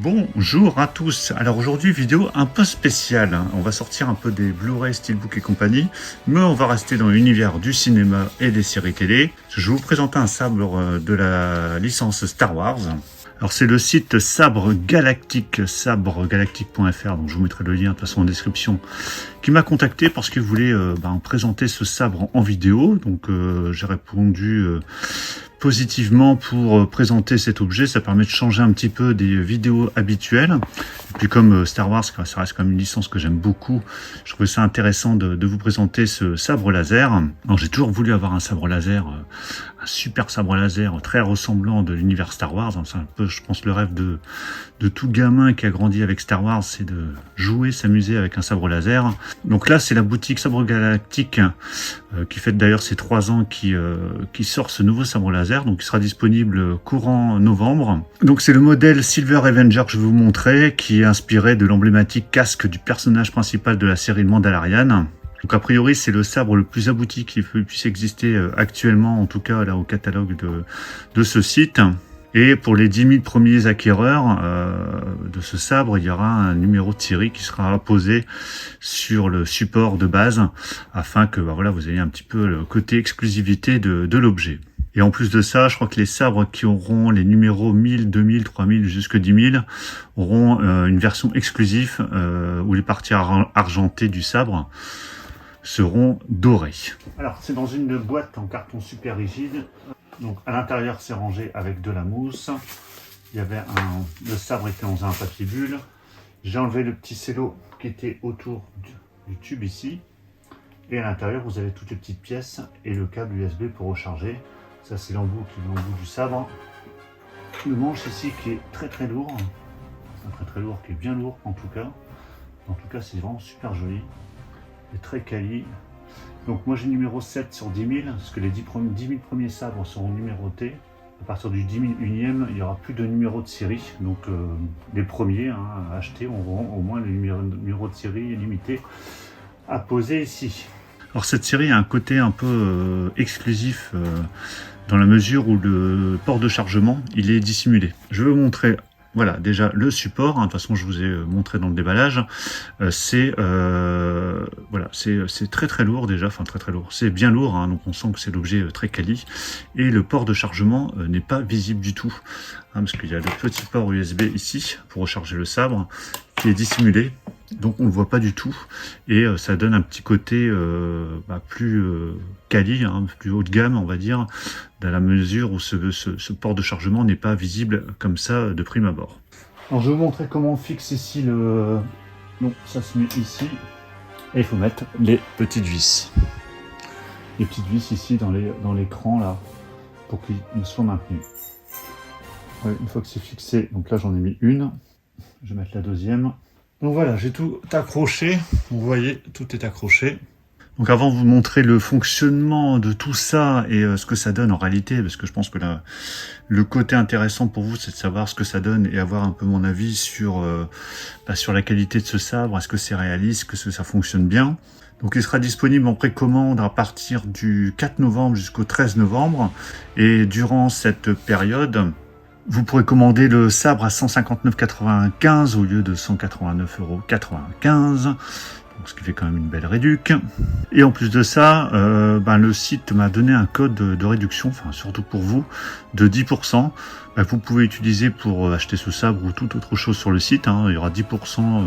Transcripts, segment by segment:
Bonjour à tous. Alors aujourd'hui, vidéo un peu spéciale. On va sortir un peu des Blu-ray, Steelbook et compagnie, mais on va rester dans l'univers du cinéma et des séries télé. Je vais vous présenter un sabre de la licence Star Wars. Alors c'est le site Sabre Galactique, sabregalactique.fr, donc je vous mettrai le lien de toute façon en description, qui m'a contacté parce qu'il voulait présenter ce sabre en vidéo. Donc j'ai répondu positivement pour présenter cet objet. Ça permet de changer un petit peu des vidéos habituelles. Et puis comme Star Wars, ça reste quand même une licence que j'aime beaucoup, je trouvais ça intéressant de vous présenter ce sabre laser. Alors j'ai toujours voulu avoir un sabre laser, un super sabre laser très ressemblant de l'univers Star Wars. C'est un peu, je pense, le rêve de tout gamin qui a grandi avec Star Wars, c'est de jouer, s'amuser avec un sabre laser. Donc là, c'est la boutique Sabre Galactique qui fête d'ailleurs ses 3 ans qui sort ce nouveau sabre laser. Donc il sera disponible courant novembre. Donc c'est le modèle Silver Avenger que je vais vous montrer, qui est inspiré de l'emblématique casque du personnage principal de la série Mandalorian. Donc a priori c'est le sabre le plus abouti qui puisse exister actuellement, en tout cas là au catalogue de ce site. Et pour les 10 000 premiers acquéreurs de ce sabre, il y aura un numéro de série qui sera apposé sur le support de base, afin que voilà, vous ayez un petit peu le côté exclusivité de l'objet. Et en plus de ça, je crois que les sabres qui auront les numéros 1000, 2000, 3000 jusque 10 000 auront une version exclusive où les parties argentées du sabre seront dorées. Alors c'est dans une boîte en carton super rigide. Donc à l'intérieur c'est rangé avec de la mousse. Il y avait le sabre était dans un papier bulle. J'ai enlevé le petit cello qui était autour du tube ici. Et à l'intérieur vous avez toutes les petites pièces et le câble USB pour recharger. Ça c'est l'embout qui est l'embout du sabre. Le manche ici qui est très lourd. Très lourd, qui est bien lourd en tout cas. En tout cas c'est vraiment super joli. Et très quali. Donc moi j'ai numéro 7 sur 10 000, parce que les 10 000 premiers sabres seront numérotés. À partir du 10 001e, il n'y aura plus de numéro de série. Donc les premiers à acheter auront au moins le numéro de série limité à poser ici. Alors cette série a un côté un peu exclusif dans la mesure où le port de chargement il est dissimulé. Je vais vous montrer. Voilà, déjà le support, de toute façon je vous ai montré dans le déballage, c'est très lourd déjà, enfin très lourd, c'est bien lourd, donc on sent que c'est l'objet très quali, et le port de chargement n'est pas visible du tout, parce qu'il y a le petit port USB ici pour recharger le sabre, qui est dissimulé, donc on ne le voit pas du tout, et ça donne un petit côté plus quali, plus haut de gamme on va dire, dans la mesure où ce port de chargement n'est pas visible comme ça de prime abord. Alors je vais vous montrer comment on fixe ici le... Donc ça se met ici, et il faut mettre les petites vis. Les petites vis ici dans l'écran là, pour qu'ils soient maintenus. Ouais, une fois que c'est fixé, donc là j'en ai mis une, je vais mettre la deuxième. Donc voilà, j'ai tout accroché, vous voyez, tout est accroché. Donc avant de vous montrer le fonctionnement de tout ça et ce que ça donne en réalité, parce que je pense que le côté intéressant pour vous, c'est de savoir ce que ça donne et avoir un peu mon avis sur la qualité de ce sabre, est-ce que c'est réaliste, que ça fonctionne bien. Donc il sera disponible en précommande à partir du 4 novembre jusqu'au 13 novembre. Et durant cette période, vous pourrez commander le sabre à 159,95 € au lieu de 189,95 €. Ce qui fait quand même une belle réduc. Et en plus de ça, le site m'a donné un code de réduction, enfin surtout pour vous, de 10%. Vous pouvez utiliser pour acheter ce sabre ou toute autre chose sur le site. Il y aura 10%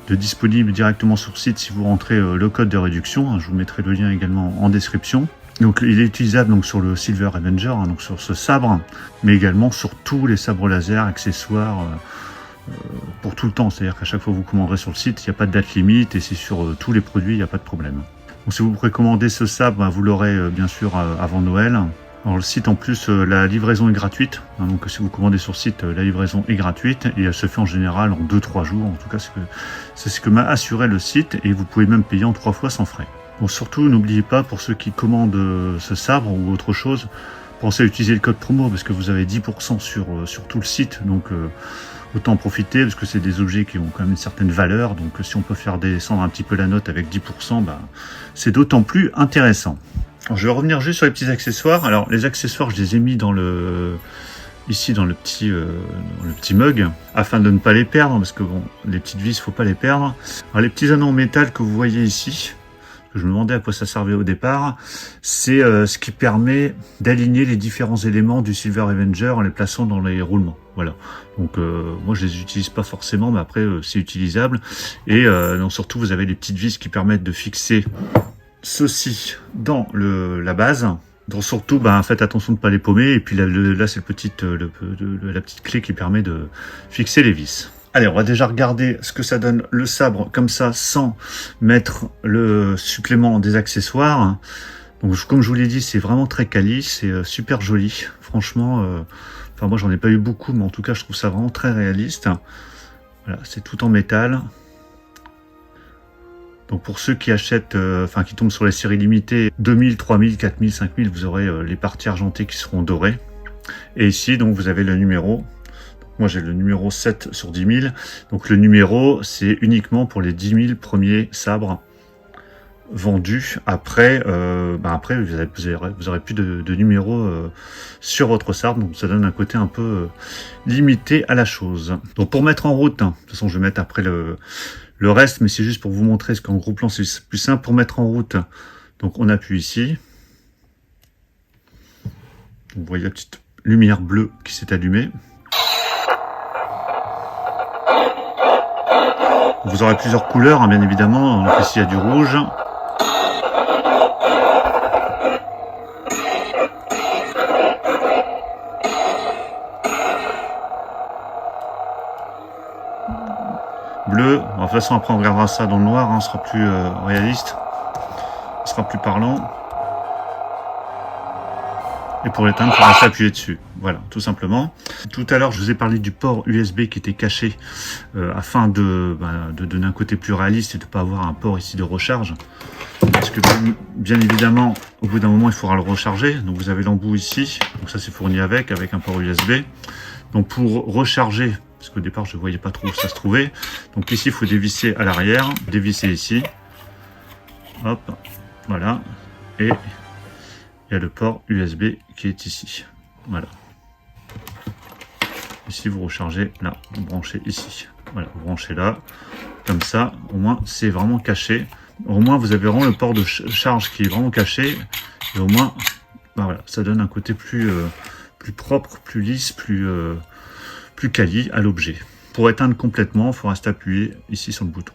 de disponible directement sur le site si vous rentrez le code de réduction. Je vous mettrai le lien également en description. Donc il est utilisable donc sur le Silver Avenger, donc sur ce sabre, mais également sur tous les sabres laser, accessoires, pour tout le temps, c'est-à-dire qu'à chaque fois que vous commanderez sur le site, il n'y a pas de date limite et c'est sur tous les produits, il n'y a pas de problème. Donc si vous précommandez ce sabre, vous l'aurez bien sûr avant Noël. Alors le site en plus, la livraison est gratuite, donc si vous commandez sur le site, la livraison est gratuite et elle se fait en général en 2-3 jours, en tout cas c'est ce que m'a assuré le site, et vous pouvez même payer en 3 fois sans frais. Donc surtout, n'oubliez pas, pour ceux qui commandent ce sabre ou autre chose, pensez à utiliser le code promo parce que vous avez 10% sur tout le site, donc autant en profiter parce que c'est des objets qui ont quand même une certaine valeur, donc si on peut faire descendre un petit peu la note avec 10%, c'est d'autant plus intéressant. Alors, je vais revenir juste sur les petits accessoires. Alors les accessoires, je les ai mis dans le ici dans le petit mug, afin de ne pas les perdre, parce que bon, les petites vis, faut pas les perdre. Alors les petits anneaux en métal que vous voyez ici, que je me demandais à quoi ça servait au départ, c'est ce qui permet d'aligner les différents éléments du Silver Avenger en les plaçant dans les roulements. Voilà. Donc moi je les utilise pas forcément, mais après c'est utilisable. Et donc, surtout vous avez les petites vis qui permettent de fixer ceci dans la base. Donc surtout, faites attention de ne pas les paumer. Et puis là c'est la petite clé qui permet de fixer les vis. Allez, on va déjà regarder ce que ça donne le sabre comme ça, sans mettre le supplément des accessoires. Donc comme je vous l'ai dit, c'est vraiment très quali, c'est super joli. Franchement, enfin moi j'en ai pas eu beaucoup, mais en tout cas je trouve ça vraiment très réaliste. Voilà, c'est tout en métal. Donc pour ceux qui achètent, qui tombent sur les séries limitées 2000, 3000, 4000, 5000, vous aurez les parties argentées qui seront dorées. Et ici, donc vous avez le numéro. Moi j'ai le numéro 7 sur 10 000. Donc le numéro, c'est uniquement pour les 10 000 premiers sabres vendus. Après, vous aurez plus de numéros sur votre sabre. Donc ça donne un côté un peu limité à la chose. Donc pour mettre en route, de toute façon je vais mettre après le reste, mais c'est juste pour vous montrer ce qu'en gros plan c'est plus simple pour mettre en route. Donc on appuie ici. Vous voyez la petite lumière bleue qui s'est allumée. Vous aurez plusieurs couleurs, hein, bien évidemment. Donc ici il y a du rouge. Bleu. De toute façon après on regardera ça dans le noir, hein, ce sera plus réaliste. Ce sera plus parlant. Et pour l'éteindre, il faudra s'appuyer dessus. Voilà, tout simplement. Tout à l'heure, je vous ai parlé du port USB qui était caché afin de donner un côté plus réaliste et de ne pas avoir un port ici de recharge. Parce que bien évidemment, au bout d'un moment, il faudra le recharger. Donc vous avez l'embout ici. Donc ça, c'est fourni avec un port USB. Donc pour recharger, parce qu'au départ, je ne voyais pas trop où ça se trouvait. Donc ici, il faut dévisser à l'arrière, dévisser ici. Hop, voilà. Et il y a le port USB qui est ici. Voilà. Ici, vous rechargez là, vous branchez ici. Voilà, vous branchez là. Comme ça, au moins, c'est vraiment caché. Au moins, vous avez vraiment le port de charge qui est vraiment caché. Et au moins, voilà, ça donne un côté plus propre, plus lisse, plus quali à l'objet. Pour éteindre complètement, il faut rester appuyé ici sur le bouton.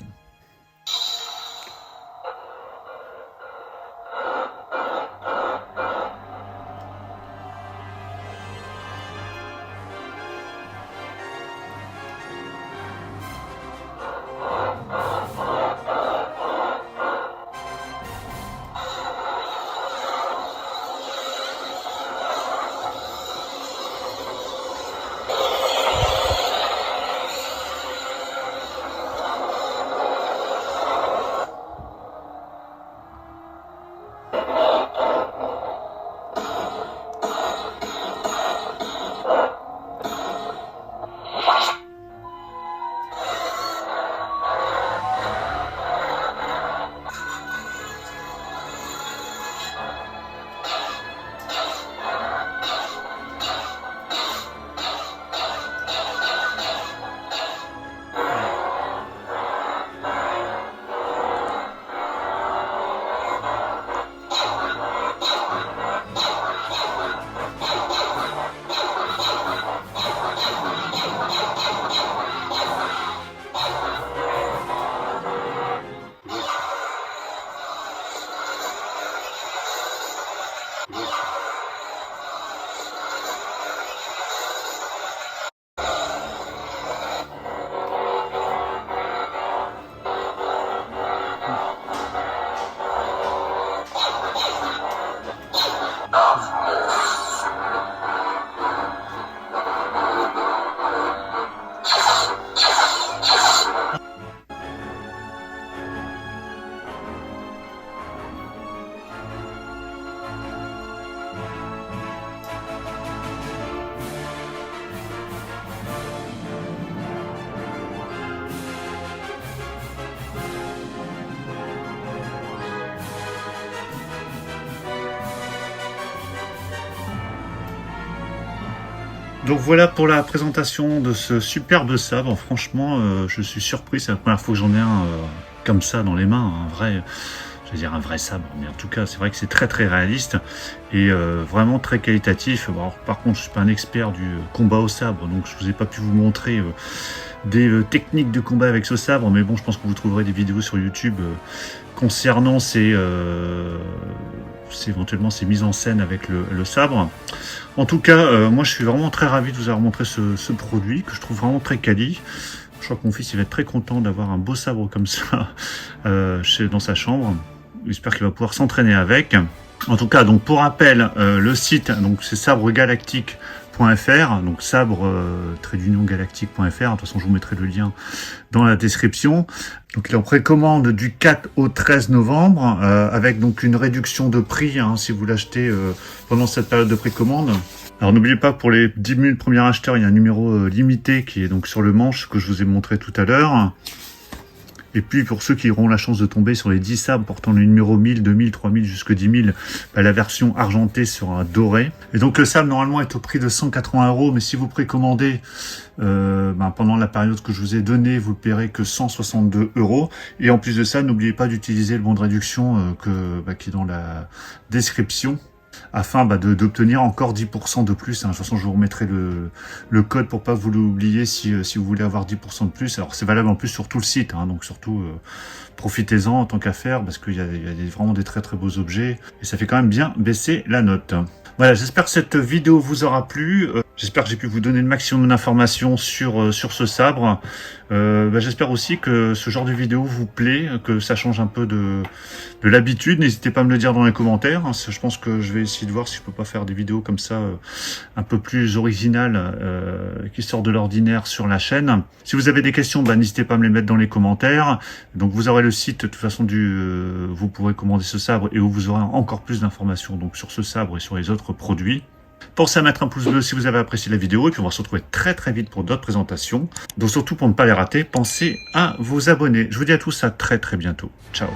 Donc voilà pour la présentation de ce superbe sabre. Franchement, je suis surpris. C'est la première fois que j'en ai un comme ça dans les mains, un vrai, je veux dire un vrai sabre. Mais en tout cas, c'est vrai que c'est très très réaliste et vraiment très qualitatif. Bon, alors, par contre, je suis pas un expert du combat au sabre, donc je vous ai pas pu vous montrer des techniques de combat avec ce sabre. Mais bon, je pense que vous trouverez des vidéos sur YouTube concernant éventuellement ces mises en scène avec le sabre. En tout cas, moi je suis vraiment très ravi de vous avoir montré ce produit que je trouve vraiment très quali. Je crois que mon fils il va être très content d'avoir un beau sabre comme ça dans sa chambre. J'espère qu'il va pouvoir s'entraîner avec. En tout cas, donc pour rappel, le site, donc c'est sabregalactique.fr, donc sabre-galactique.fr. De toute façon, je vous mettrai le lien dans la description. Donc il est en précommande du 4 au 13 novembre, avec donc une réduction de prix si vous l'achetez pendant cette période de précommande. Alors n'oubliez pas, pour les 10 000 premiers acheteurs, il y a un numéro limité qui est donc sur le manche que je vous ai montré tout à l'heure. Et puis pour ceux qui auront la chance de tomber sur les 10 sabres portant le numéro 1000, 2000, 3000 jusqu'à 10 000, la version argentée sera dorée. Et donc le sabre normalement est au prix de 180 €, mais si vous précommandez pendant la période que je vous ai donnée, vous ne paierez que 162 €. Et en plus de ça, n'oubliez pas d'utiliser le bon de réduction qui est dans la description, afin d'obtenir encore 10% de plus. De toute façon, je vous remettrai le code pour pas vous l'oublier si vous voulez avoir 10% de plus. Alors, c'est valable en plus sur tout le site, donc surtout profitez-en en tant qu'affaire, parce qu'il y a vraiment des très très beaux objets, et ça fait quand même bien baisser la note. Voilà, j'espère que cette vidéo vous aura plu. J'espère que j'ai pu vous donner le maximum d'informations sur ce sabre. J'espère aussi que ce genre de vidéo vous plaît, que ça change un peu de l'habitude. N'hésitez pas à me le dire dans les commentaires. Je pense que je vais essayer de voir si je peux pas faire des vidéos comme ça un peu plus originales, qui sortent de l'ordinaire sur la chaîne. Si vous avez des questions, n'hésitez pas à me les mettre dans les commentaires. Donc vous aurez le site de toute façon vous pourrez commander ce sabre, et où vous aurez encore plus d'informations donc sur ce sabre et sur les autres produits. Pensez à mettre un pouce bleu si vous avez apprécié la vidéo, et puis on va se retrouver très très vite pour d'autres présentations. Donc surtout, pour ne pas les rater, pensez à vous abonner. Je vous dis à tous à très très bientôt. Ciao.